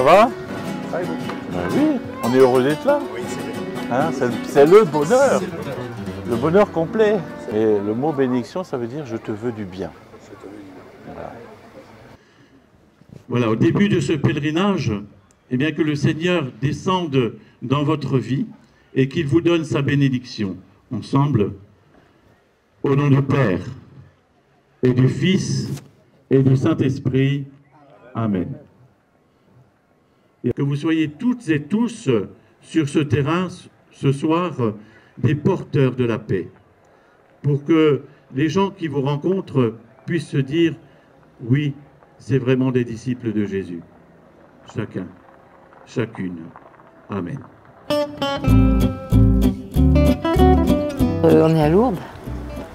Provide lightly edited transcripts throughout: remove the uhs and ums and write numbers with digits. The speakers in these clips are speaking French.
va? Ben oui, on est heureux d'être là. Hein, c'est le bonheur. Le bonheur complet. Et le mot bénédiction, ça veut dire je te veux du bien. Voilà, au début de ce pèlerinage, eh bien que le Seigneur descende dans votre vie et qu'il vous donne sa bénédiction. Ensemble, au nom du Père et du Fils et du Saint-Esprit. Amen. Et que vous soyez toutes et tous sur ce terrain ce soir des porteurs de la paix, pour que les gens qui vous rencontrent puissent se dire « Oui, c'est vraiment des disciples de Jésus. » Chacun, chacune. Amen. On est à Lourdes,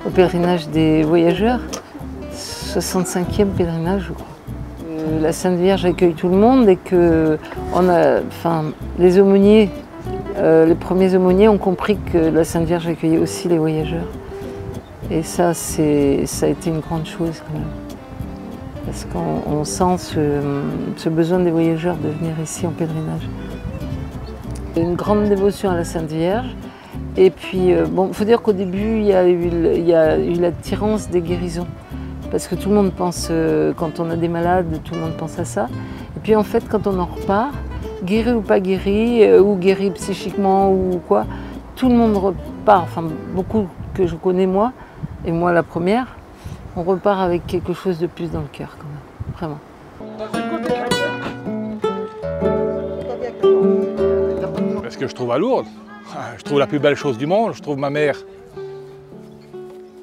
au pèlerinage des voyageurs, 65e pèlerinage, je crois. La Sainte Vierge accueille tout le monde et que les aumôniers, les premiers aumôniers ont compris que la Sainte Vierge accueillait aussi les voyageurs. Et ça a été une grande chose quand même. Parce qu'on sent ce besoin des voyageurs de venir ici en pèlerinage. Une grande dévotion à la Sainte Vierge. Et puis, bon, il faut dire qu'au début, il y a eu l'attirance des guérisons. Parce que tout le monde pense, quand on a des malades, tout le monde pense à ça. Et puis en fait, quand on en repart, guéri ou pas guéri, ou guéri psychiquement ou quoi, tout le monde repart, enfin beaucoup que je connais moi, et moi la première, on repart avec quelque chose de plus dans le cœur quand même, vraiment. Ce que je trouve à Lourdes, je trouve la plus belle chose du monde, je trouve ma mère.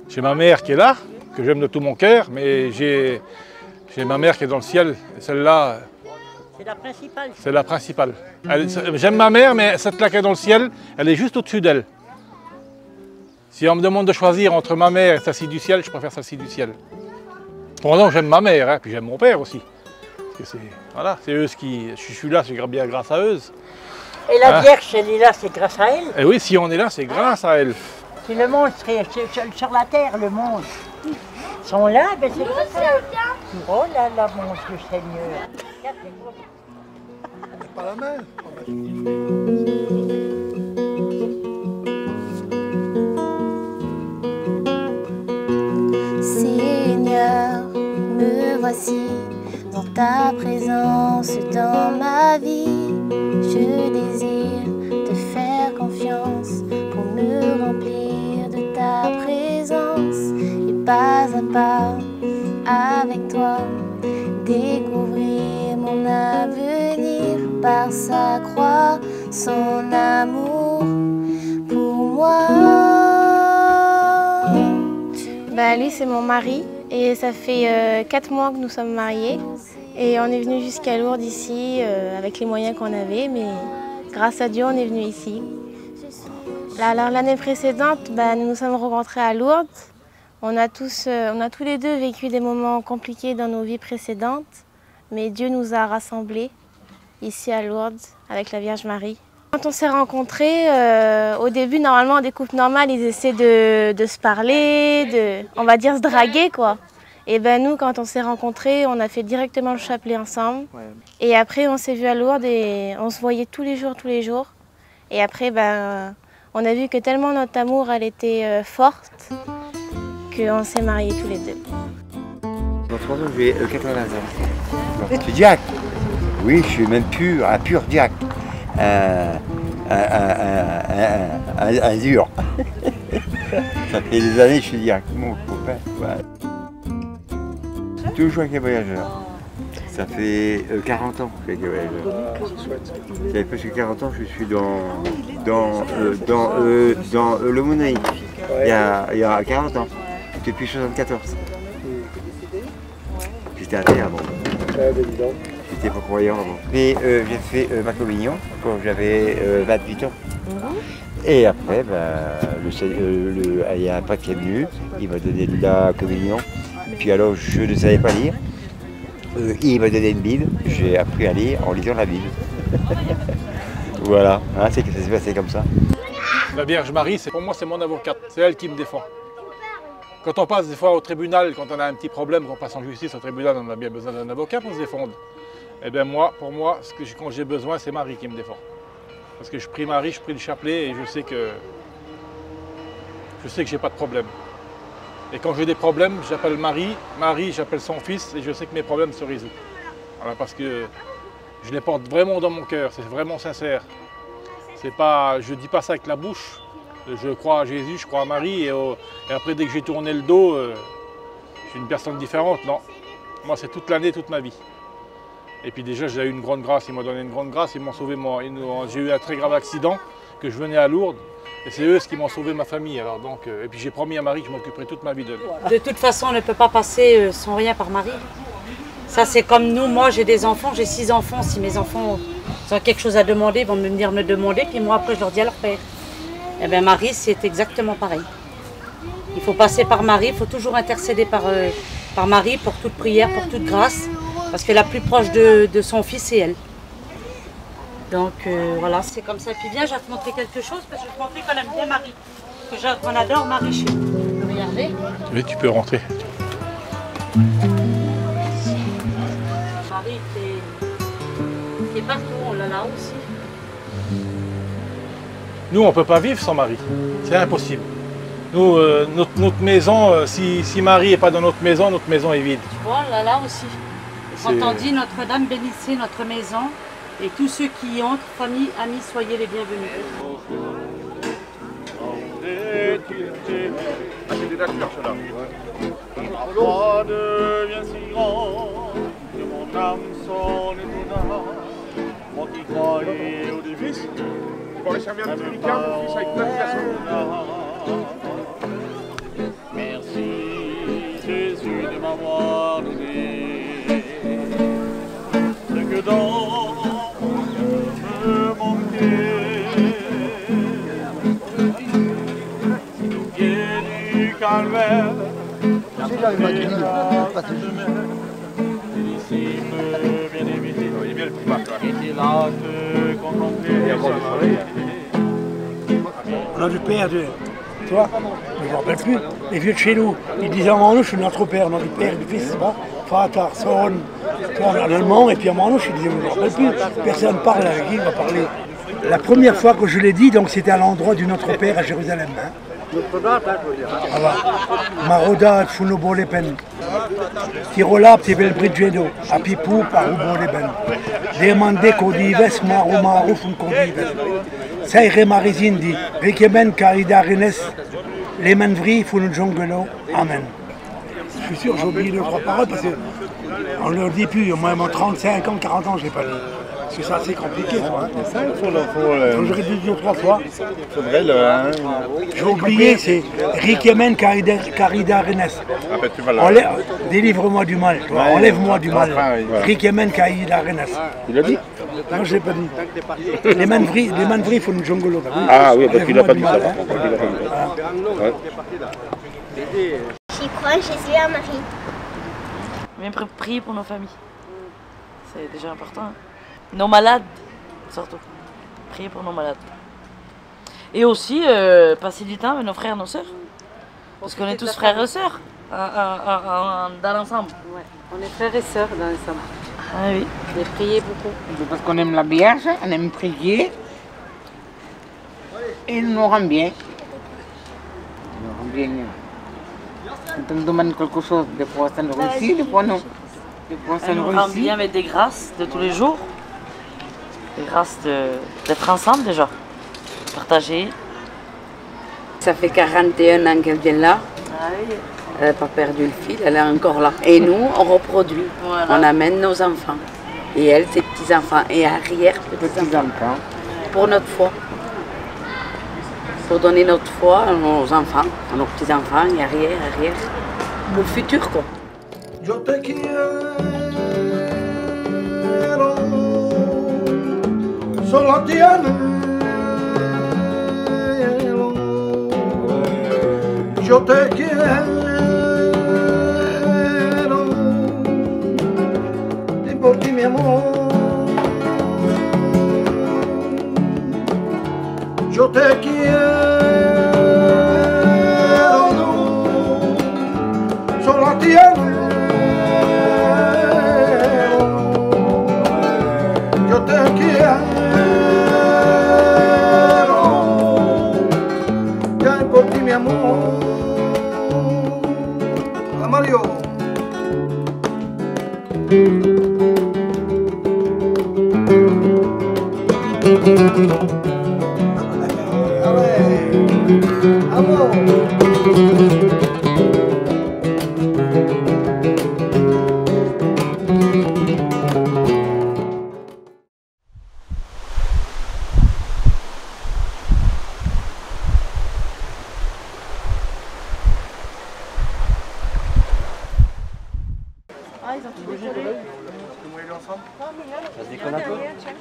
J'ai ma mère qui est là, que j'aime de tout mon cœur, mais j'ai ma mère qui est dans le ciel, et celle-là, c'est la principale. C'est la principale. J'aime ma mère, mais celle-là qui est dans le ciel, elle est juste au-dessus d'elle. Si on me demande de choisir entre ma mère et celle-ci du ciel, je préfère celle-ci du ciel. Pourtant, j'aime ma mère, hein, puis j'aime mon père aussi. Parce que c'est eux qui... Je suis là, c'est bien grâce à eux. Et la Vierge, elle est là, c'est grâce à elle. Et oui, si on est là, c'est grâce à elle. Si le monde serait sur la terre, le monde. Ils sont là, ben c'est grâce à elle. Oh là là, mon Dieu Seigneur. Pas la main. Seigneur, me voici dans ta présence, dans ma vie. Je désire te faire confiance pour me remplir de ta présence et pas à pas avec toi découvrir mon avenir par sa croix, son amour pour moi. Lui, c'est mon mari et ça fait 4 mois que nous sommes mariés et on est venu jusqu'à Lourdes ici avec les moyens qu'on avait, mais grâce à Dieu, on est venu ici. Alors l'année précédente, nous nous sommes rencontrés à Lourdes. On a tous les deux vécu des moments compliqués dans nos vies précédentes, mais Dieu nous a rassemblés ici à Lourdes avec la Vierge Marie. Quand on s'est rencontrés, au début, normalement, des couples normales, ils essaient de se parler, on va dire se draguer, quoi. Et nous, quand on s'est rencontrés, on a fait directement le chapelet ensemble. Ouais. Et après, on s'est vus à Lourdes et on se voyait tous les jours. Et après, on a vu que tellement notre amour, elle était forte, qu'on s'est mariés tous les deux. Dans 3 ans, j'ai 80 ans. Je suis diacre. Oui, je suis même un pur diacre. Un dur. Ça fait des années que je suis diacre, mon copain. Ouais. Toujours avec les voyageurs. Ça fait 40 ans que je suis avec les voyageurs. Ça fait presque 40 ans que je suis dans l'aumônerie. Il y a 40 ans. Depuis 74. J'étais athée avant. J'étais pas croyant avant. Mais j'ai fait ma communion quand j'avais 28 ans. Et après, il y a un prêtre qui est venu, il m'a donné de la communion. Puis alors, je ne savais pas lire. Il m'a donné une Bible. J'ai appris à lire en lisant la Bible. Voilà, hein, c'est que ça s'est passé comme ça. La Vierge Marie, pour moi, c'est mon avocate. C'est elle qui me défend. Quand on passe des fois au tribunal, quand on a un petit problème, qu'on passe en justice au tribunal, on a bien besoin d'un avocat pour se défendre. Eh bien moi, pour moi, quand j'ai besoin, c'est Marie qui me défend. Parce que je prie Marie, je prie le chapelet et je sais que j'ai pas de problème. Et quand j'ai des problèmes, j'appelle Marie, j'appelle son fils et je sais que mes problèmes se résolvent. Voilà, parce que je les porte vraiment dans mon cœur, c'est vraiment sincère. C'est pas, je ne dis pas ça avec la bouche. Je crois à Jésus, je crois à Marie et après dès que j'ai tourné le dos, je suis une personne différente. Non, moi c'est toute l'année, toute ma vie. Et puis déjà j'ai eu une grande grâce, ils m'ont donné une grande grâce, ils m'ont sauvé j'ai eu un très grave accident que je venais à Lourdes. Et c'est eux qui m'ont sauvé ma famille. Alors donc, et puis j'ai promis à Marie que je m'occuperai toute ma vie d'elle. De toute façon, on ne peut pas passer sans rien par Marie. Ça, c'est comme nous. Moi, j'ai des enfants, j'ai 6 enfants. Si mes enfants ont quelque chose à demander, ils vont venir me demander. Puis moi, après, je leur dis à leur père. Eh bien, Marie, c'est exactement pareil. Il faut passer par Marie. Il faut toujours intercéder par Marie pour toute prière, pour toute grâce. Parce que la plus proche de son fils, c'est elle. Donc voilà, c'est comme ça. Puis viens, je vais te montrer quelque chose, parce que je vais te montrer qu'on aime bien Marie. Qu'on adore Marie chez nous. Regardez. Oui, tu peux rentrer. Marie, t'es partout, on l'a là aussi. Nous, on ne peut pas vivre sans Marie. C'est impossible. Nous, notre maison, si Marie n'est pas dans notre maison est vide. Tu vois, on l'a là aussi. Quand on dit Notre-Dame bénissez notre maison, et tous ceux qui y entrent, famille, amis, soyez les bienvenus. Ah, c'est des lecteurs, ceux-là. Ma foi devient si grand que mon âme s'en étonna. Moi qui croyais au début, Pour les servir de Dominicain, mon fils avec plein de merci Jésus de m'avoir donné ce que dans mon cœur me manquait. Au pied du calvaire, bien-aimé, était là te contempler. On a du père, tu vois, je ne me rappelle plus, les vieux de chez nous, ils disaient en manouche, notre père, on a du père et du fils, Vater, Sohn, en allemand, et puis en manouche, ils disaient, je ne me rappelle plus, personne ne parle avec qui il va parler. La première fois que je l'ai dit, donc c'était à l'endroit du Notre Père à Jérusalem. Hein. Voilà. Maroda, Funobo-Leben, Tirolab, Tibelbridgedo, Apipou, Parubo-Leben, Demande Codives, Maru, Funcodives. Seire Marizindi, Rekemen Caridarenes, Lemenvri, Funujongelo, Amen. Je suis sûr, j'ai oublié 2-3 paroles parce qu'on ne le dit plus, au moins 35 ans, 40 ans, je ne l'ai pas dit. Parce que c'est assez compliqué, ça. Hein. Ça, il faut j'aurais dû dire 3 fois. Il faudrait le. Hein, j'ai oublié, c'est Rekemen Caridarenes. Ah, ben, tu vas là. Délivre-moi du mal, toi. Ouais, enlève-moi du mal. Rekemen Caridarenes. Il l'a dit? Non, je ne l'ai pas dit. Les manvris, il faut une jongolo. Ah oui, parce qu'il n'a pas dit ça. J'y crois, Jésus à Marie. Même prier pour nos familles. C'est déjà important. Nos malades, surtout. Prier pour nos malades. Et aussi, passer du temps avec nos frères et nos sœurs. Parce qu'on est tous frères et sœurs dans l'ensemble. Ouais, on est frères et sœurs dans l'ensemble. Ah oui. Et prier beaucoup. Parce qu'on aime la Vierge, on aime prier. Et il nous rend bien. Il nous rend bien. Quand on demande quelque chose, des fois ça nous réussit, des fois non. Des fois ça nous rend réussit. bien avec des grâces de tous les jours. Des grâces d'être ensemble déjà. Partager. Ça fait 41 ans qu'elle vient là. Ah oui. Elle n'a pas perdu le fil, elle est encore là. Et nous, on reproduit. Voilà. On amène nos enfants. Et elle, ses petits-enfants et arrière-petits-enfants. Pour notre foi. Pour donner notre foi à nos enfants, à nos petits-enfants et arrière. Le futur, quoi. Je te quiero, solo te amo. Je te quiero, y por ti mi amor. Je te quiero, solo te amo.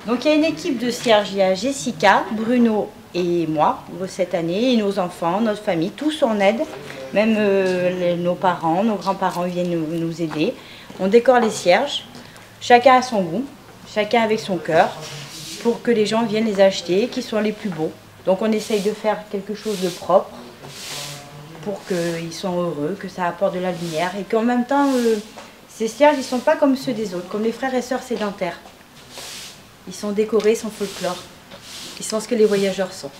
Donc il y a une équipe de cierges, il y a Jessica, Bruno et moi cette année, et nos enfants, notre famille, tous en aide, même nos parents, nos grands-parents viennent nous aider. On décore les cierges, chacun à son goût, chacun avec son cœur, pour que les gens viennent les acheter, qu'ils soient les plus beaux. Donc on essaye de faire quelque chose de propre, pour qu'ils soient heureux, que ça apporte de la lumière, et qu'en même temps, ces cierges, ils ne sont pas comme ceux des autres, comme les frères et sœurs sédentaires. Ils sont décorés, ils sont folklore. Ils sont ce que les voyageurs sont.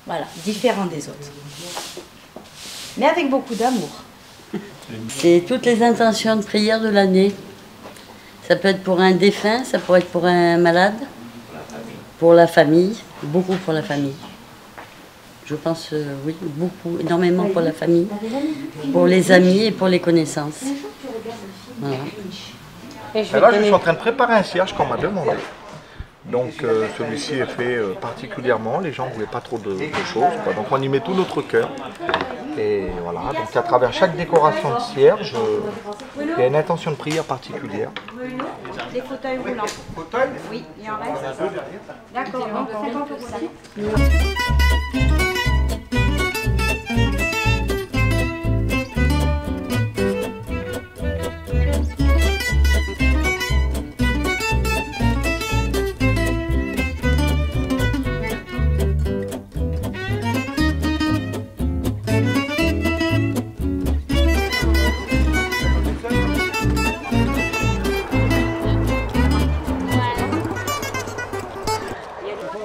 Voilà, différents des autres. Mais avec beaucoup d'amour. C'est toutes les intentions de prière de l'année. Ça peut être pour un défunt, ça pourrait être pour un malade, pour la famille, beaucoup pour la famille. Je pense, oui, beaucoup, énormément pour la famille, pour les amis et pour les connaissances. Voilà. Et là, je suis en train de préparer un cierge qu'on m'a demandé. Donc celui-ci est fait particulièrement, les gens ne voulaient pas trop de choses, quoi. Donc on y met tout notre cœur. Et voilà, donc à travers chaque décoration de cierge, il y a une intention de prière particulière. Les fauteuils roulants. Fauteuils ? Oui, il en reste. D'accord, donc 50 €.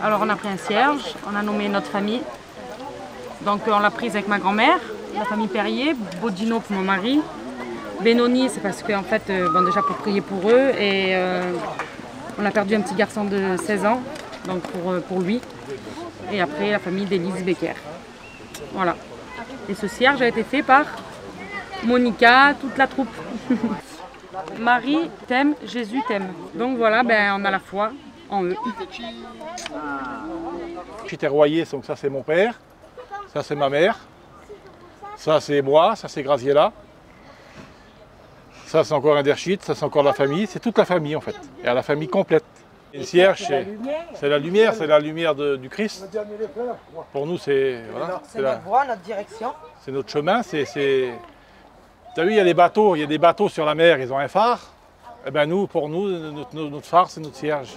Alors on a pris un cierge, on a nommé notre famille. Donc on l'a prise avec ma grand-mère, la famille Perrier, Bodino pour mon mari. Benoni, c'est parce qu'en fait, bon, déjà pour prier pour eux, et on a perdu un petit garçon de 16 ans, donc pour lui. Et après la famille d'Élise Becker. Voilà. Et ce cierge a été fait par Monica, toute la troupe. Marie t'aime, Jésus t'aime. Donc voilà, ben, on a la foi en eux. J'étais royé, donc ça c'est mon père, ça c'est ma mère, ça c'est moi, ça c'est Graziella, ça c'est encore un Dershit, ça c'est encore la famille, c'est toute la famille en fait, et à la famille complète. Une cierge, c'est la lumière du Christ. Pour nous c'est voilà, notre voie, notre direction. C'est notre chemin, tu as vu, il y a des bateaux sur la mer, ils ont un phare. Et ben nous, pour nous, notre phare c'est notre cierge.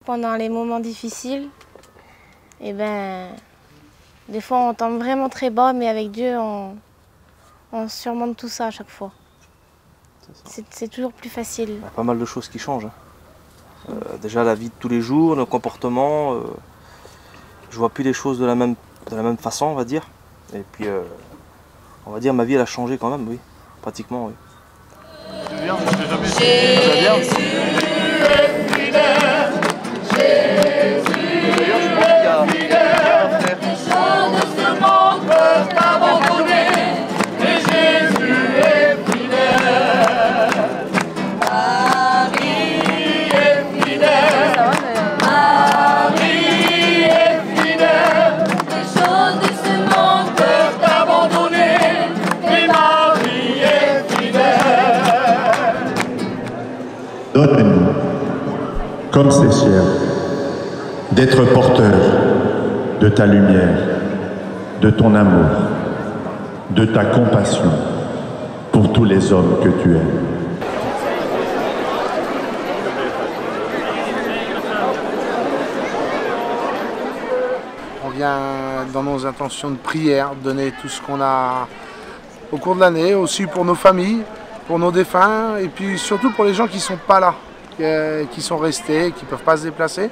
Pendant les moments difficiles, et ben, des fois on tombe vraiment très bas, mais avec Dieu, on surmonte tout ça à chaque fois. C'est toujours plus facile. Il y a pas mal de choses qui changent. Déjà la vie de tous les jours, nos comportements, je vois plus les choses de la même façon, on va dire. Et puis, on va dire, ma vie elle a changé quand même, oui, pratiquement, oui. comme ces chiens, d'être porteur de ta lumière, de ton amour, de ta compassion pour tous les hommes que tu aimes. On vient dans nos intentions de prière, donner tout ce qu'on a au cours de l'année, aussi pour nos familles, pour nos défunts, et puis surtout pour les gens qui ne sont pas là, qui sont restés, qui ne peuvent pas se déplacer.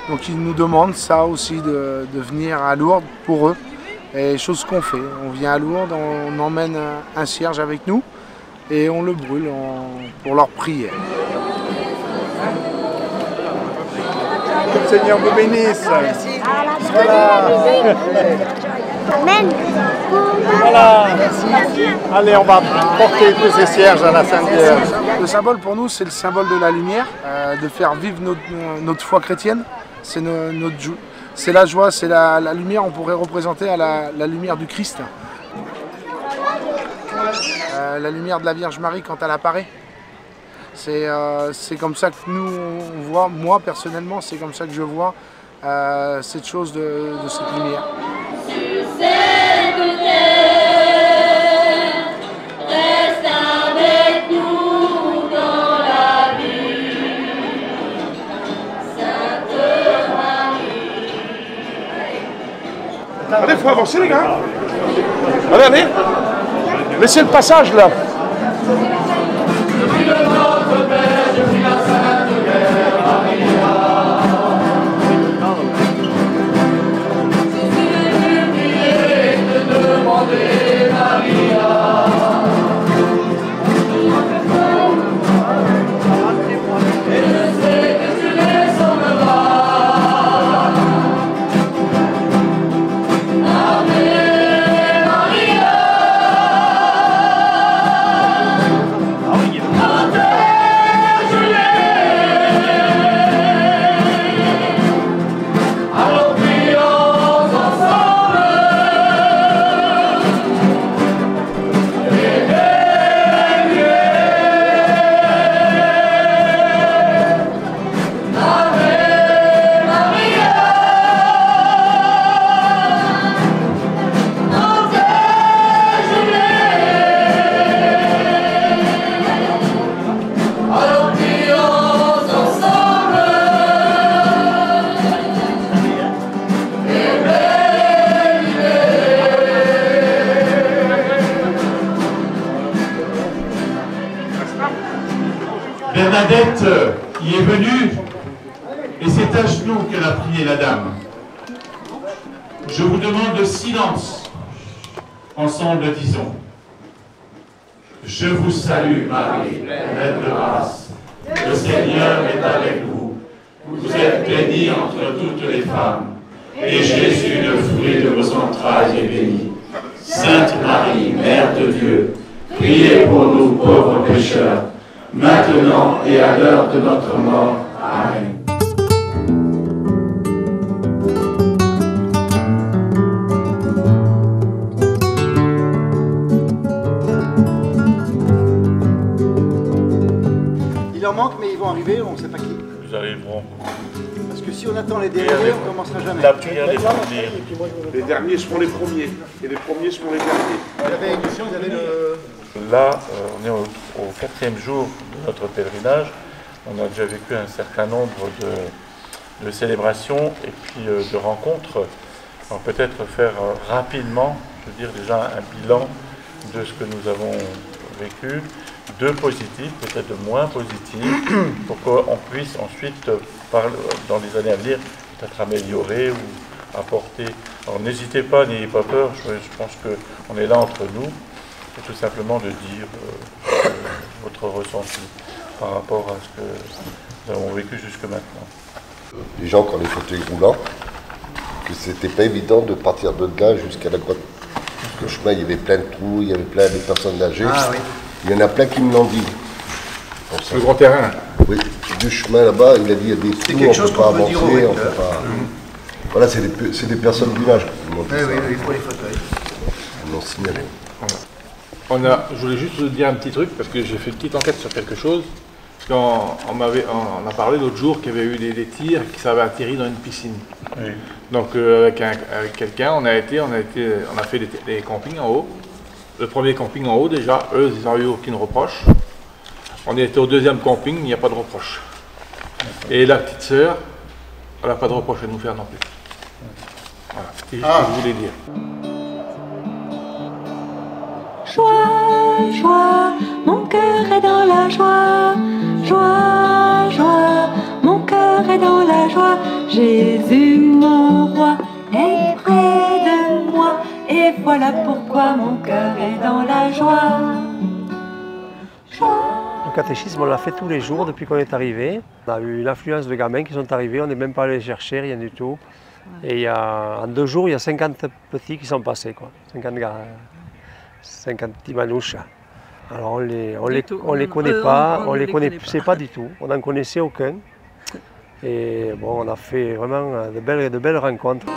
Donc ils nous demandent ça aussi, de venir à Lourdes pour eux. Et chose qu'on fait, on vient à Lourdes, on emmène un cierge avec nous et on le brûle pour leur prière. Que le Seigneur vous bénisse. Voilà. Amen. Voilà. Allez, on va porter tous ces cierges à la Sainte Vierge. Le symbole pour nous, c'est le symbole de la lumière, de faire vivre notre foi chrétienne. C'est la joie, c'est la lumière, on pourrait représenter à la lumière du Christ. La lumière de la Vierge Marie quand elle apparaît. C'est comme ça que nous on voit, moi personnellement, c'est comme ça que je vois cette chose de cette lumière. Reste avec nous dans la vie, Sainte Marie. Allez, il faut avancer les gars. Allez, allez. Laissez le passage là. Bernadette y est venue et c'est à genoux qu'elle a prié la dame. Je vous demande de silence. Ensemble, disons. Je vous salue, Marie, pleine de grâce. Le Seigneur est avec vous. Vous êtes bénie entre toutes les femmes. Et Jésus, le fruit de vos entrailles, est béni. Sainte Marie, Mère de Dieu, priez pour nous pauvres pécheurs, maintenant et à l'heure de notre mort. Amen. Il en manque, mais ils vont arriver, on ne sait pas qui. Ils arriveront. Parce que si on attend les derniers, on ne commencera jamais. La prière des premiers. Les derniers seront les premiers, et les premiers seront les derniers. Vous avez une mission, vous avez le... Là, on est au 4e jour de notre pèlerinage. On a déjà vécu un certain nombre de célébrations et puis de rencontres. Alors peut-être faire rapidement, je veux dire déjà un bilan de ce que nous avons vécu, de positifs, peut-être de moins positifs, pour qu'on puisse ensuite, dans les années à venir, peut-être améliorer ou apporter. Alors n'hésitez pas, n'ayez pas peur, je pense qu'on est là entre nous. Et tout simplement de dire votre ressenti par rapport à ce que nous avons vécu jusque maintenant. Les gens qui ont les fauteuils roulants, que c'était pas évident de partir de là jusqu'à la grotte. Le chemin, il y avait plein de trous, il y avait plein de personnes âgées. Ah, oui. Il y en a plein qui me l'ont dit. Le grand terrain. Oui, du chemin là-bas, il a dit il y a des trous, on ne peut pas avancer, on peut pas... Voilà, c'est des personnes du village qui m'ont dit ça. Oui, il faut les fauteuils. Ils m'ont signalé. Je voulais juste vous dire un petit truc, parce que j'ai fait une petite enquête sur quelque chose. On a parlé l'autre jour qu'il y avait eu des tirs qui s'avaient atterri dans une piscine. Oui. Donc avec quelqu'un, on a fait des campings en haut. Le premier camping en haut déjà, eux, ils n'ont eu aucune reproche. On était au deuxième camping, il n'y a pas de reproche. Et la petite sœur, elle n'a pas de reproche à nous faire non plus. Voilà, c'est juste ce que je voulais dire. Joie, joie, mon cœur est dans la joie. Joie, joie, mon cœur est dans la joie. Jésus, mon roi, est près de moi. Et voilà pourquoi mon cœur est dans la joie. Le catéchisme, on l'a fait tous les jours depuis qu'on est arrivé. On a eu une affluence de gamins qui sont arrivés, on n'est même pas allé les chercher, rien du tout. Et en 2 jours, il y a 50 petits qui sont passés, quoi. 50 petits manouches. Alors on les connaît pas, on les connaissait pas du tout, on n'en connaissait aucun. Et bon, on a fait vraiment de belles rencontres.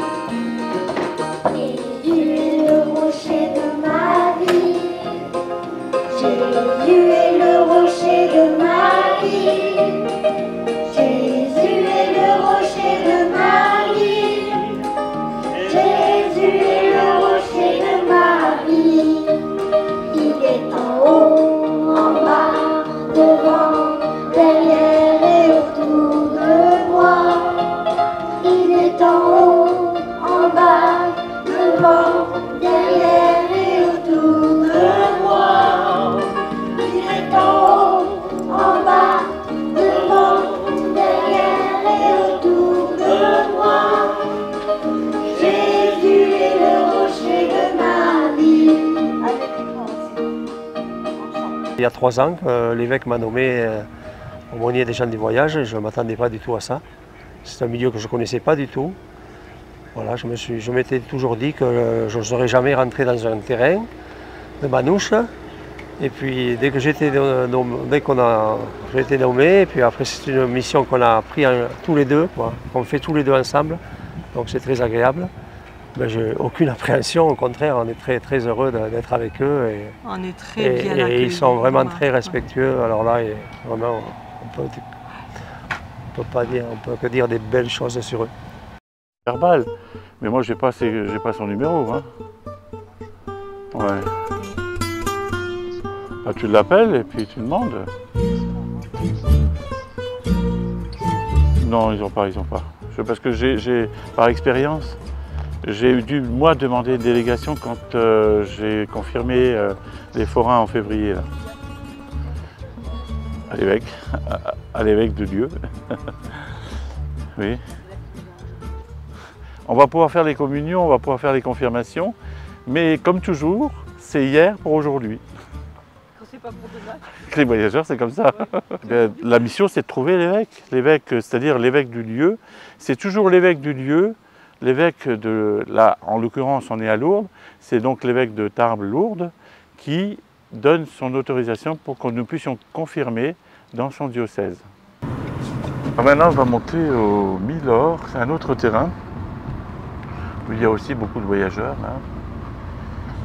Jésus est le rocher de ma vie. Jésus est le rocher de ma vie. Jésus est le rocher de ma vie. Jésus est le rocher de ma vie. Il est en haut, en bas, devant, derrière et autour de moi. Il est en haut, en bas, devant, derrière et autour de moi. Il est en haut, en bas, devant, derrière et autour de moi. Jésus est le rocher de ma vie. Il y a 3 ans, l'évêque m'a nommé aumônier des gens du voyage. Je ne m'attendais pas du tout à ça. C'est un milieu que je ne connaissais pas du tout. Voilà, je m'étais toujours dit que je ne serais jamais rentré dans un terrain de manouche. Et puis dès que j'ai été nommé, et puis après c'est une mission qu'on a pris tous les deux, qu'on fait tous les deux ensemble. Donc c'est très agréable. Ben, j'ai aucune appréhension, au contraire, on est très, très heureux d'être avec eux. Et, on est très bien accueillis. Et ils sont vraiment très respectueux. Alors là, vraiment, on peut que dire des belles choses sur eux. Verbal, mais moi j'ai pas son numéro. Hein. Ouais. Ah, tu l'appelles et puis tu demandes. Non, ils n'ont pas. Parce que par expérience, j'ai dû, moi, demander une délégation quand j'ai confirmé les forains en février. Là. À l'évêque de Dieu. Oui. On va pouvoir faire les communions, on va pouvoir faire les confirmations, mais comme toujours, c'est hier pour aujourd'hui. C'est pas pour demain. Les voyageurs, c'est comme ça. La mission, c'est de trouver l'évêque. L'évêque, c'est-à-dire l'évêque du lieu. C'est toujours l'évêque du lieu. L'évêque de, là, en l'occurrence, on est à Lourdes. C'est donc l'évêque de Tarbes-Lourdes qui donne son autorisation pour que nous puissions confirmer dans son diocèse. Maintenant, on va monter au Milord. C'est un autre terrain où il y a aussi beaucoup de voyageurs. Là.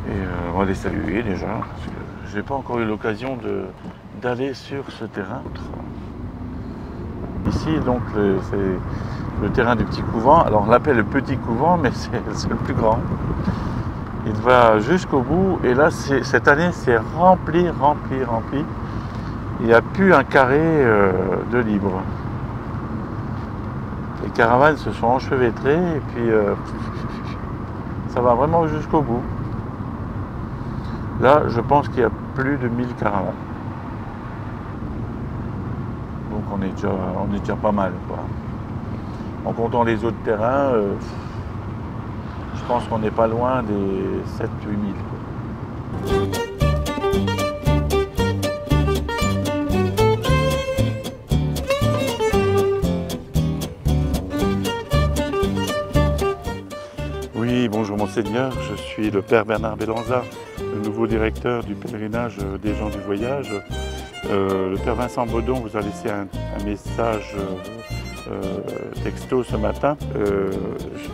Et on va les saluer déjà. Je n'ai pas encore eu l'occasion d'aller sur ce terrain. Ici, donc, c'est le terrain du petit couvent. Alors, on l'appelle le petit couvent, mais c'est le plus grand. Il va jusqu'au bout. Et là, cette année, c'est rempli. Il n'y a plus un carré de libre. Les caravanes se sont enchevêtrées et puis ça va vraiment jusqu'au bout. Là, je pense qu'il y a plus de 1000 caravanes. Donc on est déjà pas mal, quoi. En comptant les autres terrains, je pense qu'on n'est pas loin des 7-8 000. Oui, bonjour Monseigneur, je suis le Père Bernard Bellanza, le nouveau directeur du pèlerinage des gens du voyage. Le Père Vincent Baudon vous a laissé un message texto ce matin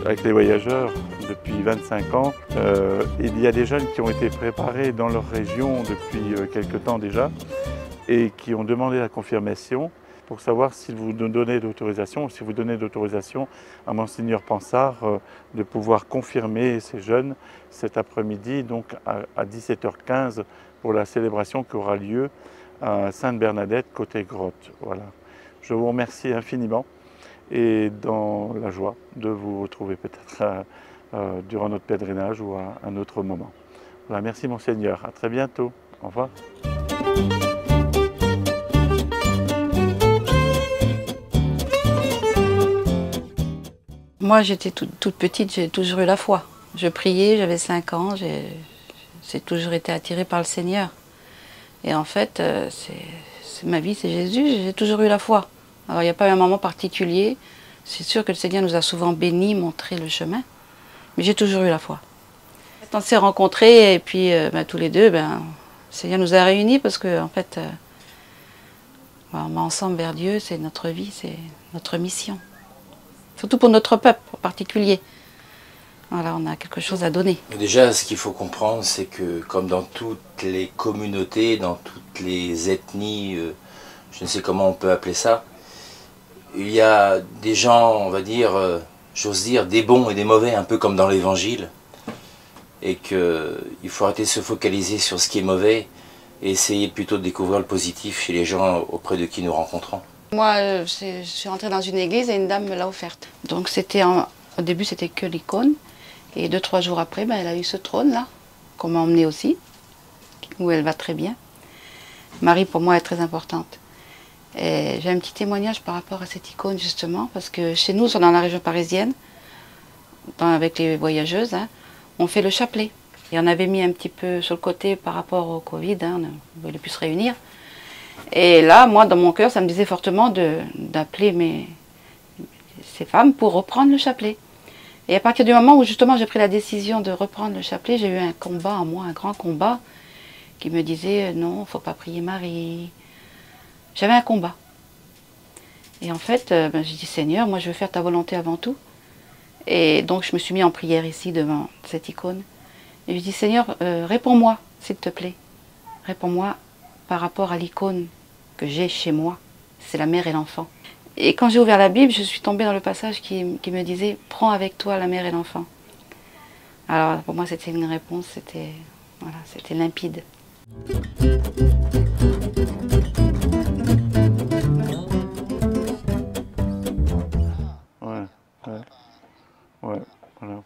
avec les voyageurs depuis 25 ans. Il y a des jeunes qui ont été préparés dans leur région depuis quelque temps déjà. et qui ont demandé la confirmation pour savoir si vous nous donnez l'autorisation, ou si vous donnez l'autorisation à Monseigneur Pansard de pouvoir confirmer ces jeunes cet après-midi, donc à 17h15, pour la célébration qui aura lieu à Sainte-Bernadette, côté grotte. Voilà. Je vous remercie infiniment et dans la joie de vous retrouver peut-être durant notre pèlerinage ou à un autre moment. Voilà, merci Monseigneur, à très bientôt. Au revoir. Moi, j'étais toute petite, j'ai toujours eu la foi. Je priais, j'avais 5 ans, j'ai toujours été attirée par le Seigneur. Et en fait, ma vie, c'est Jésus, j'ai toujours eu la foi. Alors, il n'y a pas eu un moment particulier. C'est sûr que le Seigneur nous a souvent bénis, montré le chemin. Mais j'ai toujours eu la foi. On s'est rencontrés et puis tous les deux, le Seigneur nous a réunis parce que, en fait, on va ensemble vers Dieu, c'est notre vie, c'est notre mission. Surtout pour notre peuple en particulier. Voilà, on a quelque chose à donner. Déjà, ce qu'il faut comprendre, c'est que comme dans toutes les communautés, dans toutes les ethnies, je ne sais comment on peut appeler ça, il y a des gens, on va dire, j'ose dire, des bons et des mauvais, un peu comme dans l'Évangile. Et qu'il faut arrêter de se focaliser sur ce qui est mauvais et essayer plutôt de découvrir le positif chez les gens auprès de qui nous rencontrons. Moi, je suis rentrée dans une église et une dame me l'a offerte. Donc au début, c'était que l'icône. Et 2-3 jours après, elle a eu ce trône-là, qu'on m'a emmené aussi, où elle va très bien. Marie, pour moi, est très importante. Et j'ai un petit témoignage par rapport à cette icône, justement, parce que chez nous, dans la région parisienne, avec les voyageuses, on fait le chapelet. Et on avait mis un petit peu sur le côté par rapport au Covid, on ne voulait plus se réunir. Et là, moi, dans mon cœur, ça me disait fortement d'appeler ces femmes pour reprendre le chapelet. Et à partir du moment où, justement, j'ai pris la décision de reprendre le chapelet, j'ai eu un combat en moi, un grand combat, qui me disait « Non, il ne faut pas prier Marie ». J'avais un combat. Et en fait, j'ai dit « Seigneur, moi, je veux faire ta volonté avant tout ». Et donc, je me suis mis en prière ici, devant cette icône. Et je dis « Seigneur, réponds-moi, s'il te plaît. Réponds-moi par rapport à l'icône que j'ai chez moi. C'est la mère et l'enfant. » Et quand j'ai ouvert la Bible, je suis tombée dans le passage qui me disait « Prends avec toi la mère et l'enfant ». Alors pour moi, c'était une réponse, c'était limpide. Ouais, voilà.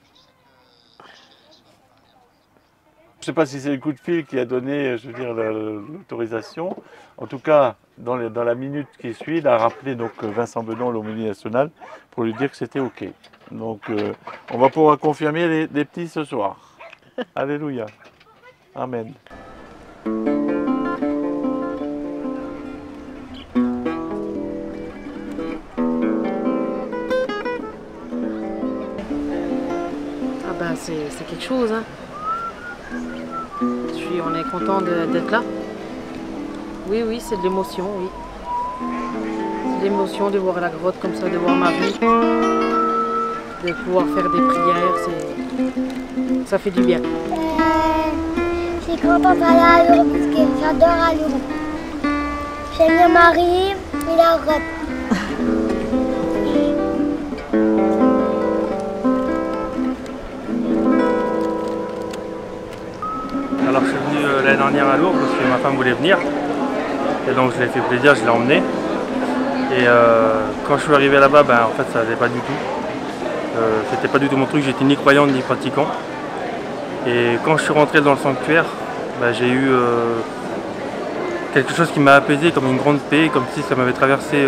Je ne sais pas si c'est le coup de fil qui a donné, je veux dire, l'autorisation. En tout cas, dans la minute qui suit, il a rappelé donc Vincent Benon, l'aumônier national, pour lui dire que c'était OK. Donc, on va pouvoir confirmer les petits ce soir. Alléluia. Amen. Ah ben, c'est quelque chose, hein. On est content d'être là. Oui, c'est de l'émotion, oui. C'est de l'émotion de voir la grotte comme ça, de voir Marie, de pouvoir faire des prières, ça fait du bien. Je suis contente d'aller à Lourdes parce que j'adore à Lourdes. J'aime bien Marie et la grotte. Alors je suis venu l'année dernière à Lourdes parce que ma femme voulait venir. Et donc je lui ai fait plaisir, je l'ai emmené. Et quand je suis arrivé là-bas, en fait ça n'allait pas du tout. C'était pas du tout mon truc, j'étais ni croyant ni pratiquant. Et quand je suis rentré dans le sanctuaire, j'ai eu quelque chose qui m'a apaisé, comme une grande paix, comme si ça m'avait traversé.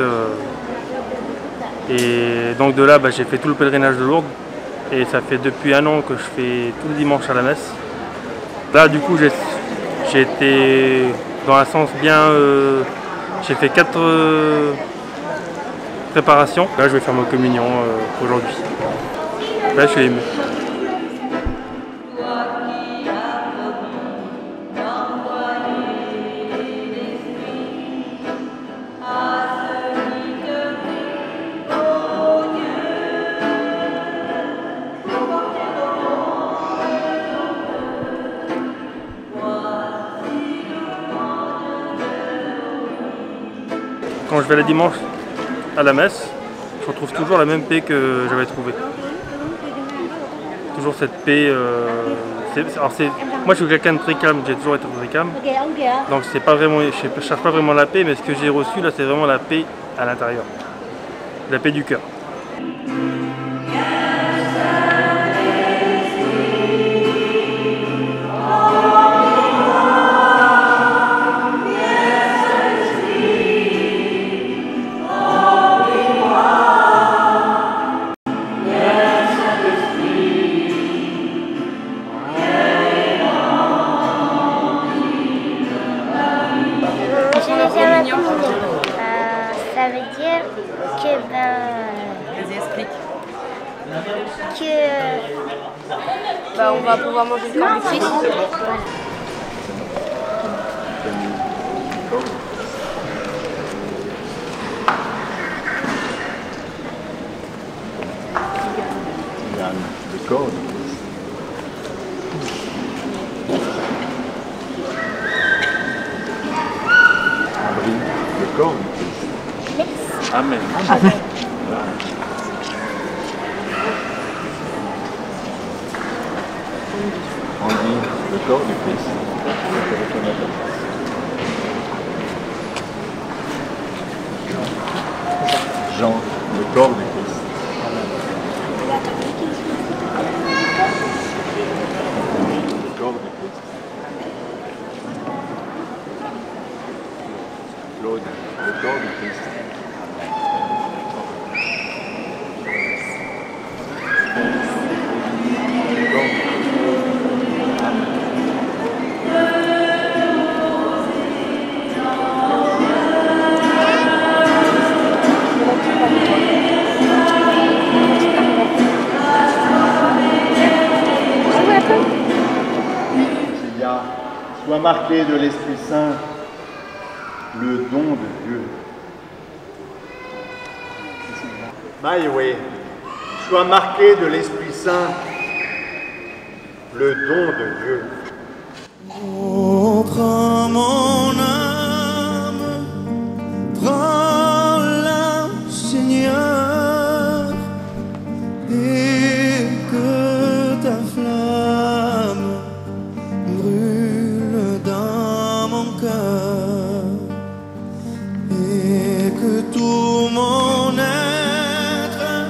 Et donc de là, j'ai fait tout le pèlerinage de Lourdes. Et ça fait depuis 1 an que je fais tout le dimanche à la messe. Là, du coup, j'ai été dans un sens bien... j'ai fait 4 préparations. Là, je vais faire ma communion aujourd'hui. Là, je suis ému. je vais le dimanche à la messe, je retrouve toujours la même paix que j'avais trouvée. Toujours cette paix. Moi je suis quelqu'un de très calme, j'ai toujours été très calme. Donc c'est pas vraiment, je ne cherche pas vraiment la paix, mais ce que j'ai reçu là, c'est vraiment la paix à l'intérieur. La paix du cœur. Ça veut dire que Vas-y, explique. On va pouvoir manger le corps du Christ. Voilà. Yann, le corps du Christ. Abril, le corps du Christ. Amen. Amen. Andy, le corps du Christ. Jean, le corps du Christ. Le corps du Christ. Claude, le corps du Christ. Sois marqué de l'Esprit Saint, le don de Dieu. Maïwe, sois marqué de l'Esprit Saint, le don de Dieu. Oh, prends mon âme, prends-la, Seigneur, et que ta flamme brûle dans mon cœur, et que tout mon être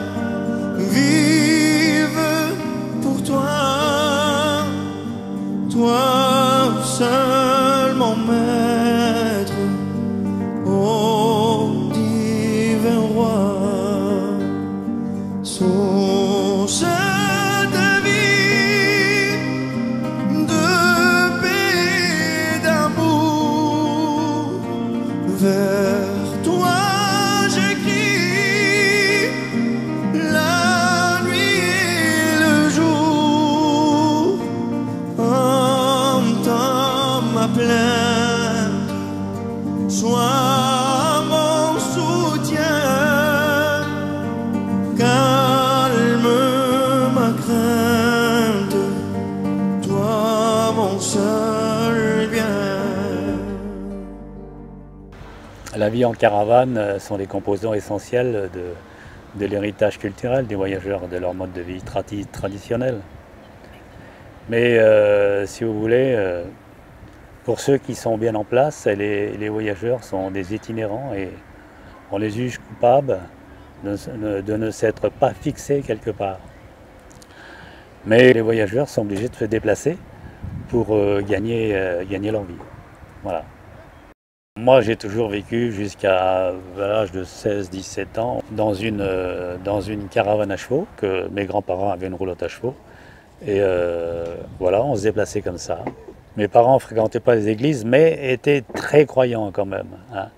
vive pour toi, toi seul mon maître, ô divin roi, source de vie, de paix, d'amour, vers toi j'écris la nuit et le jour. Entends ma plainte, sois mon soutien, calme ma crainte, toi mon seul bien. La vie en caravane sont les composants essentiels de l'héritage culturel des voyageurs, de leur mode de vie traditionnel. Mais si vous voulez, pour ceux qui sont bien en place, les voyageurs sont des itinérants et on les juge coupables de ne s'être pas fixés quelque part. Mais les voyageurs sont obligés de se déplacer pour gagner leur vie. Voilà. Moi, j'ai toujours vécu jusqu'à l'âge de 16-17 ans dans une caravane à chevaux, que mes grands-parents avaient une roulotte à chevaux. Et voilà, on se déplaçait comme ça. Mes parents ne fréquentaient pas les églises, mais étaient très croyants quand même. Hein,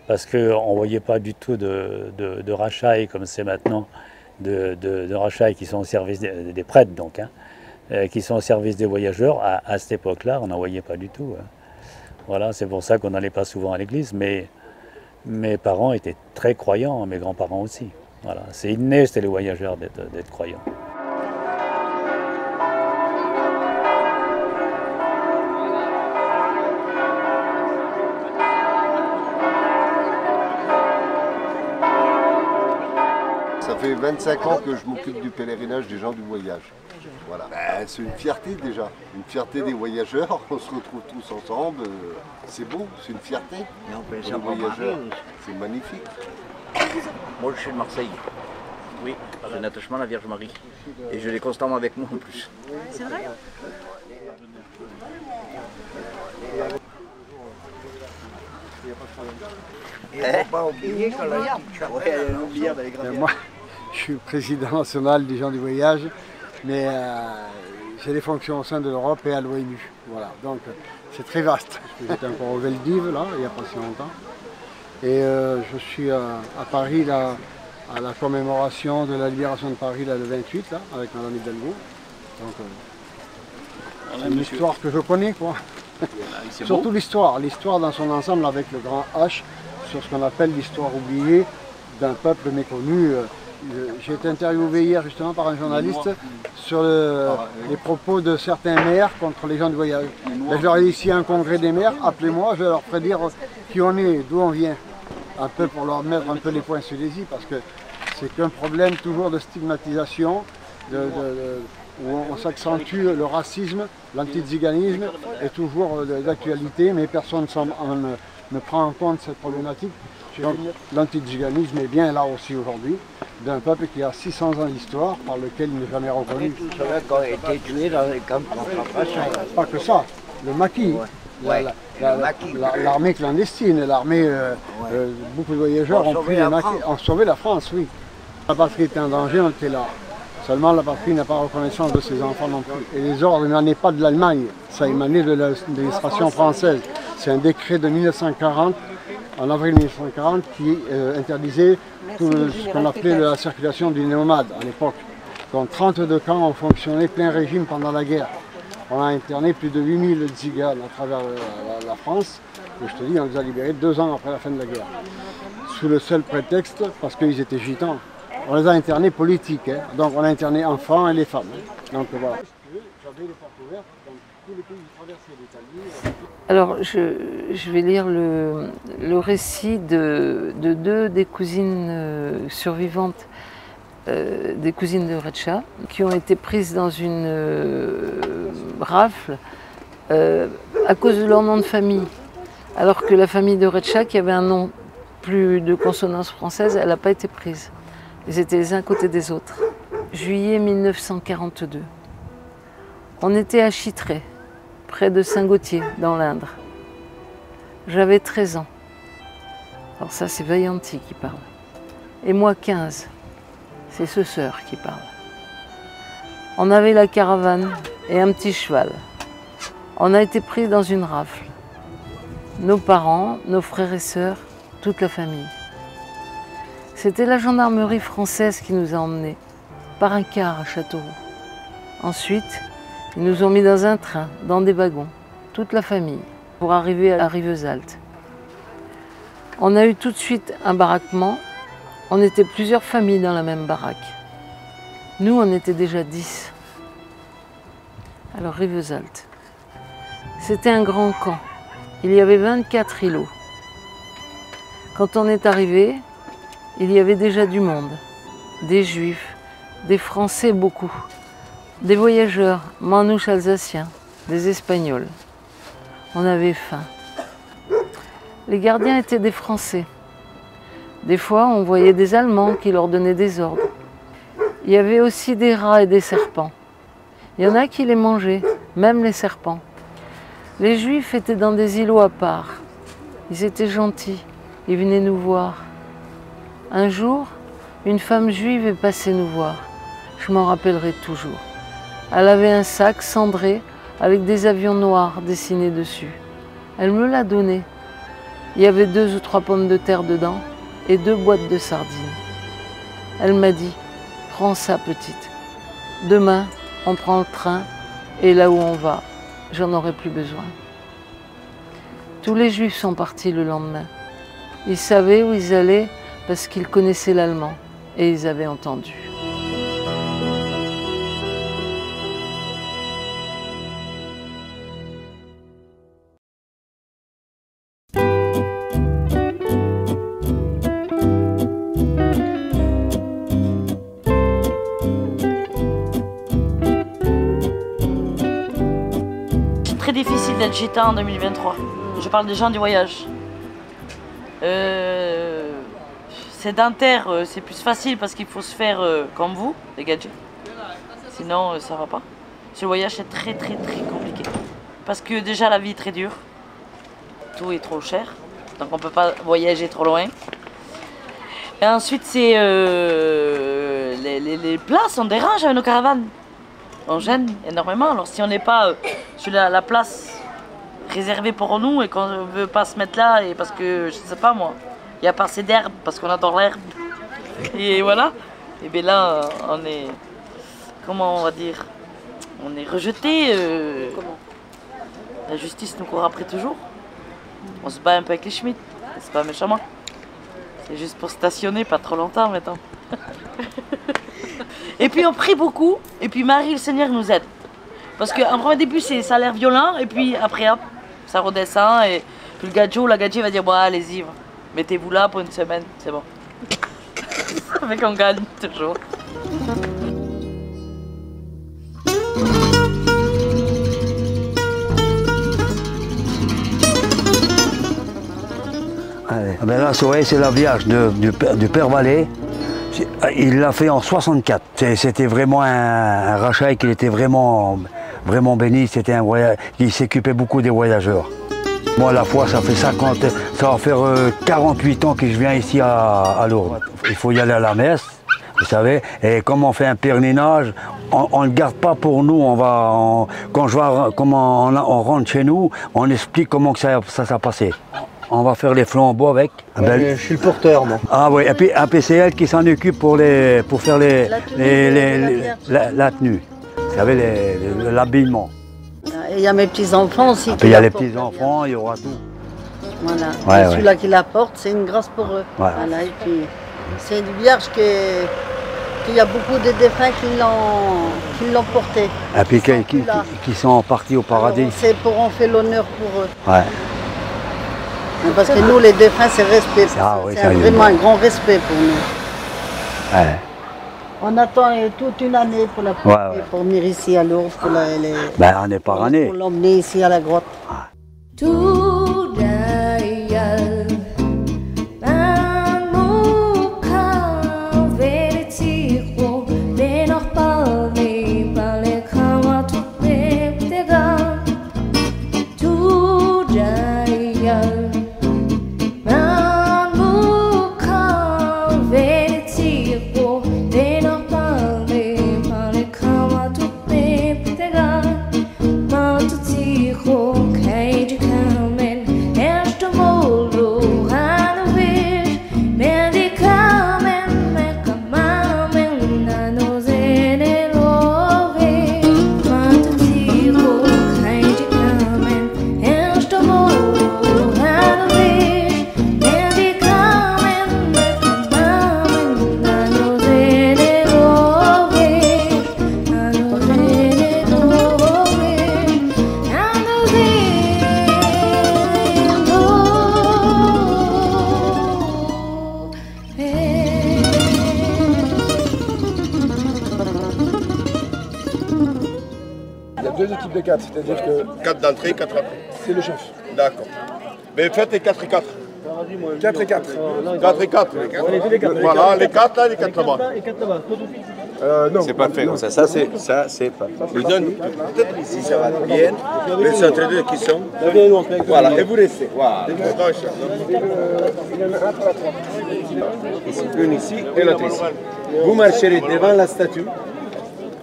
parce qu'on ne voyait pas du tout de rachailles comme c'est maintenant, de rachailles qui sont au service des prêtres, donc, hein, qui sont au service des voyageurs. À cette époque-là, on n'en voyait pas du tout. Hein. Voilà, c'est pour ça qu'on n'allait pas souvent à l'église, mais mes parents étaient très croyants, mes grands-parents aussi. Voilà, c'est inné, c'était les voyageurs d'être croyants. Ça fait 25 ans que je m'occupe du pèlerinage des gens du voyage. Voilà. Ben, c'est une fierté déjà, une fierté des voyageurs. On se retrouve tous ensemble. C'est beau, c'est une fierté. Les voyageurs, c'est magnifique. Moi, je suis de Marseille. Oui, j'ai un attachement à la Vierge Marie. Et je l'ai constamment avec moi en plus. C'est vrai? Il ne faut pas oublier qu'on l'a Moi, je suis président national des gens du voyage, mais j'ai des fonctions au sein de l'Europe et à l'ONU. Voilà, donc c'est très vaste. J'étais encore au Veldiv, là, il n'y a pas si longtemps. Et je suis à Paris, là, à la commémoration de la libération de Paris, là, le 28, là, avec Madame Hidalgo. Donc, c'est une histoire que je connais, quoi. Surtout l'histoire dans son ensemble avec le grand H, sur ce qu'on appelle l'histoire oubliée d'un peuple méconnu. J'ai été interviewé hier justement par un journaliste sur les propos de certains maires contre les gens du voyage. Je leur ai dit, ici un congrès des maires, appelez-moi, je leur ferai dire qui on est, d'où on vient. Un peu pour leur mettre un peu les points sur les i, parce que c'est qu'un problème toujours de stigmatisation, où on s'accentue le racisme, l'antiziganisme est toujours d'actualité, mais personne ne prend en compte cette problématique. Donc l'antiziganisme est bien là aussi aujourd'hui, d'un peuple qui a 600 ans d'histoire, par lequel il n'est jamais reconnu. Tous ceux-là qui ont été tués dans les camps de concentration. Pas que ça, le maquis. L'armée clandestine, l'armée, beaucoup de voyageurs ont sauvé la France, oui. La patrie était en danger, on était là. Seulement la patrie n'a pas reconnaissance de ses enfants non plus. Et les ordres n'émanaient pas de l'Allemagne, ça émanait de l'administration française. C'est un décret de 1940, en avril 1940, qui interdisait tout ce qu'on appelait la circulation du nomade à l'époque. Donc 32 camps ont fonctionné plein régime pendant la guerre. On a interné plus de 8000 tziganes à travers la France. Et je te dis, on les a libérés 2 ans après la fin de la guerre. Sous le seul prétexte, parce qu'ils étaient gitans. On les a internés politiques, hein. Donc on a interné enfants et les femmes. Hein. Donc voilà. Alors je vais lire le récit de 2 des cousines survivantes, des cousines de Retcha, qui ont été prises dans une rafle à cause de leur nom de famille. Alors que la famille de Retcha, qui avait un nom plus de consonance française, elle n'a pas été prise. Ils étaient les uns à côté des autres. Juillet 1942. On était à Chitray, près de Saint-Gauthier, dans l'Indre. J'avais 13 ans. Alors ça, c'est Vaillanti qui parle. Et moi, 15. C'est ce sœur qui parle. On avait la caravane et un petit cheval. On a été pris dans une rafle. Nos parents, nos frères et sœurs, toute la famille. C'était la gendarmerie française qui nous a emmenés, par un car à Châteauroux. Ensuite, ils nous ont mis dans un train, dans des wagons, toute la famille, pour arriver à Rivesaltes. On a eu tout de suite un baraquement. On était plusieurs familles dans la même baraque. Nous, on était déjà 10. Alors Rivesaltes, c'était un grand camp. Il y avait 24 îlots. Quand on est arrivé, il y avait déjà du monde, des Juifs, des Français beaucoup, des voyageurs, manouches alsaciens, des Espagnols. On avait faim. Les gardiens étaient des Français. Des fois, on voyait des Allemands qui leur donnaient des ordres. Il y avait aussi des rats et des serpents. Il y en a qui les mangeaient, même les serpents. Les Juifs étaient dans des îlots à part. Ils étaient gentils, ils venaient nous voir. Un jour, une femme juive est passée nous voir. Je m'en rappellerai toujours. Elle avait un sac cendré avec des avions noirs dessinés dessus. Elle me l'a donné. Il y avait 2 ou 3 pommes de terre dedans et 2 boîtes de sardines. Elle m'a dit, prends ça petite. Demain, on prend le train et là où on va, j'en aurai plus besoin. Tous les Juifs sont partis le lendemain. Ils savaient où ils allaient parce qu'ils connaissaient l'allemand et ils avaient entendu. d'être gitan en 2023. Je parle des gens du voyage. Sédentaire, c'est plus facile parce qu'il faut se faire comme vous, les gadgets. Sinon, ça va pas. Ce voyage, c'est très compliqué. Parce que déjà, la vie est très dure. Tout est trop cher. Donc, on peut pas voyager trop loin. Et ensuite, c'est les places, on dérange avec nos caravanes. On gêne énormément. Alors, si on n'est pas sur la place réservée pour nous et qu'on ne veut pas se mettre là, et parce que, je sais pas moi, il n'y a pas assez d'herbe, parce qu'on adore l'herbe. Et voilà. Et bien là, on est... Comment on va dire? On est rejeté. La justice nous court après toujours. On se bat un peu avec les Schmitt. C'est pas méchamment. C'est juste pour stationner, pas trop longtemps maintenant. Et puis on prie beaucoup, et puis Marie, le Seigneur nous aide. Parce qu'en premier début, ça a l'air violent, et puis après, hop, ça redescend, et puis le gadjo, la gadji va dire, bon, allez-y, mettez-vous là pour une semaine, c'est bon. Ça fait qu'on gagne, toujours. Ben là, c'est la Vierge du Père Vallée. Il l'a fait en 64. C'était vraiment un rachat qu'il était vraiment béni. C'était un voyage. Il s'occupait beaucoup des voyageurs. Moi, à la fois, ça fait 50, ça va faire 48 ans que je viens ici à Lourdes. Il faut y aller à la messe, vous savez. Et comme on fait un pèlerinage, on ne le garde pas pour nous. Quand on rentre chez nous, on explique comment que ça s'est passé. On va faire les flambeaux avec. Je suis le porteur, moi. Ah oui, et puis c'est elle qui s'en occupe pour faire la tenue. Vous savez, l'habillement. Il y a mes petits-enfants aussi. Il y a les petits-enfants, il y aura tout. Voilà. Ouais, et celui-là qui la porte, c'est une grâce pour eux. Ouais. Voilà. Et puis, c'est une vierge qu'il y a beaucoup de défunts qui l'ont portée. Et puis qui sont partis au paradis. On fait l'honneur pour eux. Ouais. Parce que nous, les défunts, c'est respect. Oui, c'est vraiment un grand respect pour nous. Ouais. On attend toute une année pour la porter, pour venir ici à Lourdes, pour année par année. Pour l'emmener ici à la grotte. De 4, c'est-à-dire que... 4 d'entrée, 4 après. C'est le chef. D'accord. Mais faites les 4 et 4. 4 et 4. 4 et 4. Voilà, les 4 là, les 4 là-bas. Et 4 là-bas. Non. C'est pas fait comme ça. Ça, c'est pas fait. Je donne peut-être ici, ça va bien. Mais c'est entre deux qui sont. Voilà, et vous laissez. Voilà. Ici, une ici et l'autre ici. Vous marcherez devant la statue.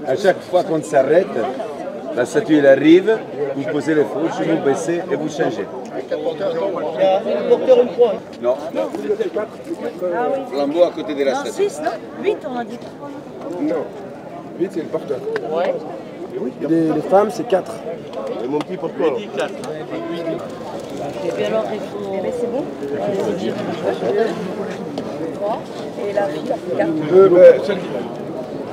À chaque fois qu'on s'arrête, la statue elle arrive, vous posez les fourches, vous baissez et vous changez. Non. Flambeau à côté de la statue. 6, non 8 on a dit. Non. 8 c'est le porteur. Ouais. Les femmes c'est 4. Et mon petit porteur. Et puis alors il faut... c'est bon. Et la fille a fait 4.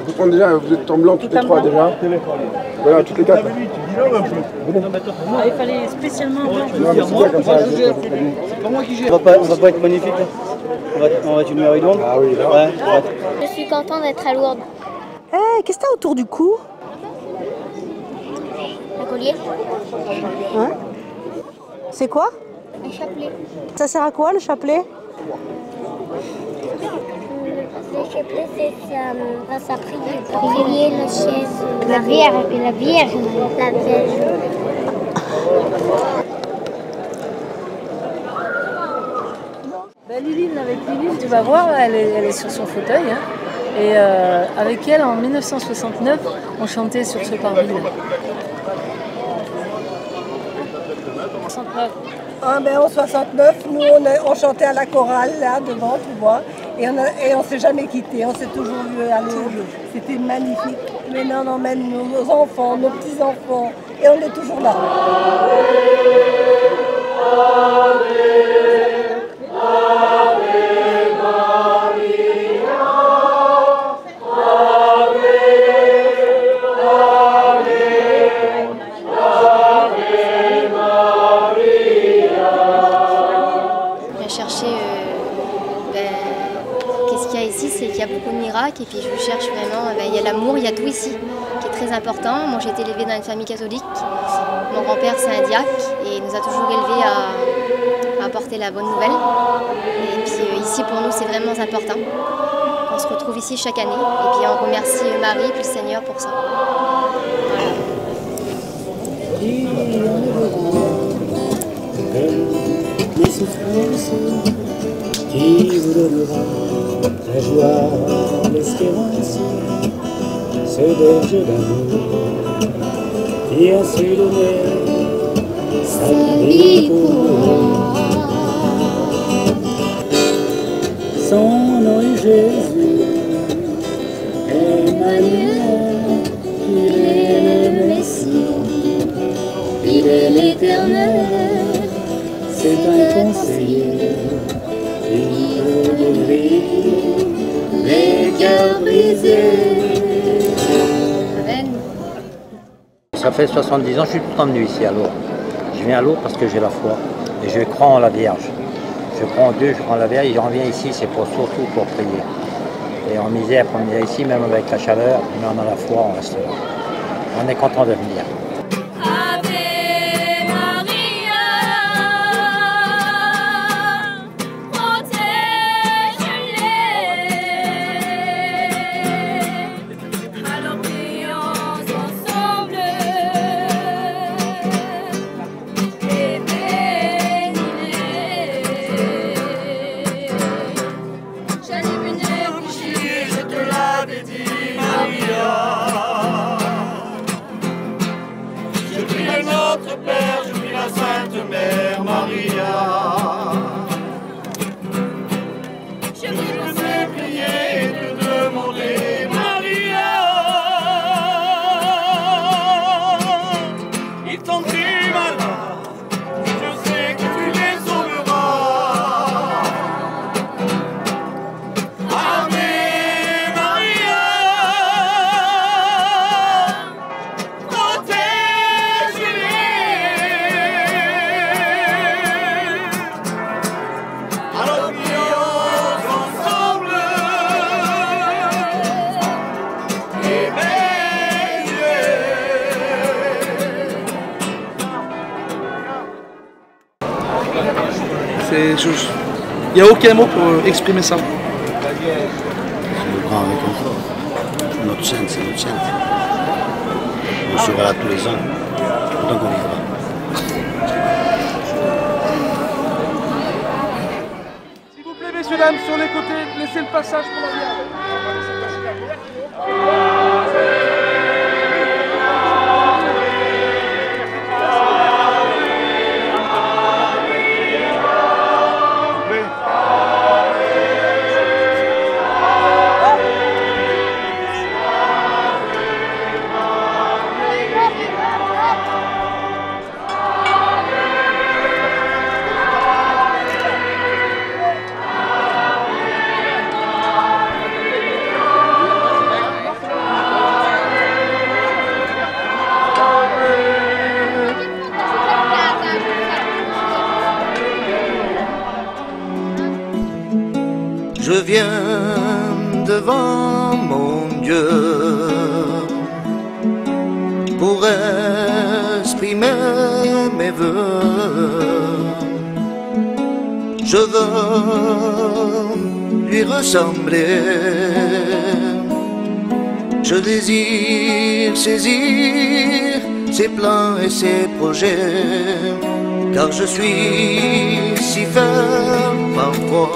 Vous prendre déjà, vous êtes en blanc toutes les 3 déjà. Voilà, toutes les 4. Il fallait spécialement blanc. C'est pas moi qui gère. On va pas être magnifique. On va être une meilleure idole. Ah oui, là. Ouais. Je suis content d'être à Lourdes. Qu'est-ce que t'as autour du cou? Un collier. Hein? C'est quoi? Un chapelet. Ça sert à quoi le chapelet? Le chapelet, c'est ça prier. Prier la chaise. La Vierge. La Vierge. La Vierge. Liline, avec Liline, tu vas voir, elle est sur son fauteuil. Hein, et avec elle, en 1969, on chantait sur ce parvis. Ah, ben, en 69, nous on chantait à la chorale là devant, tu vois, et on s'est jamais quitté, on s'est toujours vu aller. C'était magnifique. Maintenant on emmène nos enfants, nos petits-enfants, et on est toujours là. Et puis je cherche vraiment, il y a l'amour, il y a tout ici qui est très important. Moi j'ai été élevée dans une famille catholique, mon grand-père c'est un diacre et il nous a toujours élevés à apporter la bonne nouvelle. Et puis ici pour nous c'est vraiment important. On se retrouve ici chaque année et puis on remercie Marie et le Seigneur pour ça. Qui vous donnera la joie, l'espérance, ce berger d'amour qui a su donner sa vie pour moi. Son nom est Jésus, Emmanuel, il est le Messie, il est l'Éternel, c'est un conseiller. Les cœurs brisés. Ça fait 70 ans que je suis tout le temps venu ici à Lourdes. Je viens à Lourdes parce que j'ai la foi et je crois en la Vierge. Je crois en Dieu, je crois en la Vierge et je reviens ici, c'est surtout pour prier. Et en misère, pour venir ici, même avec la chaleur, mais on a la foi, on reste là. On est content de venir. Il n'y a aucun mot pour exprimer ça. C'est le grand réconfort. Notre sainte, c'est notre sainte. On sera là tous les ans, autant qu'on vivra. S'il vous plaît, messieurs, dames, sur les côtés, laissez le passage pour la Vierge. Je viens devant mon Dieu pour exprimer mes vœux. je veux lui ressembler. Je désire saisir ses plans et ses projets, car je suis si faible parfois.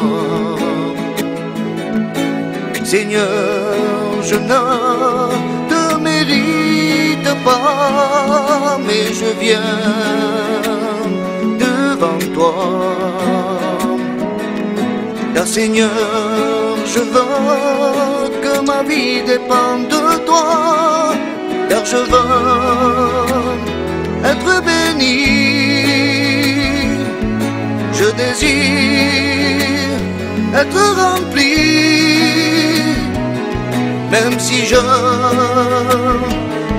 Seigneur, je ne te mérite pas, mais je viens devant toi. Car Seigneur, je veux que ma vie dépende de toi, car je veux être béni. Je désire être rempli, même si je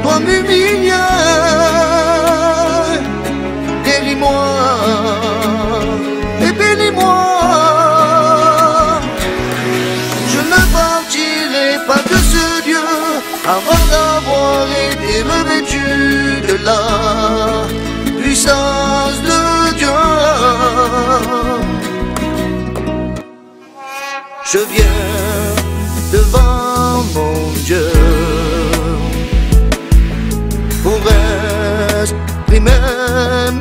dois m'humilier. Guéris-moi et bénis-moi. Je ne partirai pas de ce Dieu avant d'avoir été revêtu de la puissance de Dieu. Je viens devant mon Dieu pour exprimer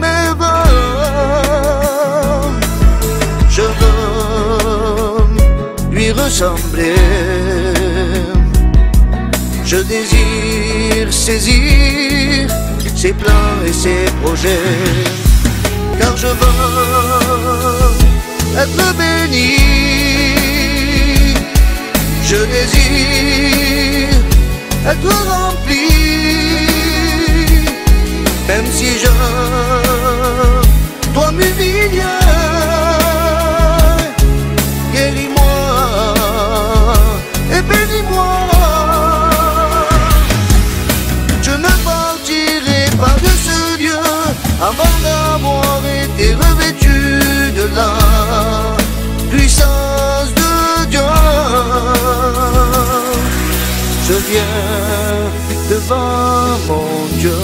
mes vœux. Je veux lui ressembler. Je désire saisir ses plans et ses projets, car je veux être béni. Je désire être rempli, même si je dois m'humilier. Guéris-moi et bénis-moi. Je ne partirai pas de ce Dieu avant d'avoir été revêtu de la puissance de Dieu. Je viens devant mon Dieu.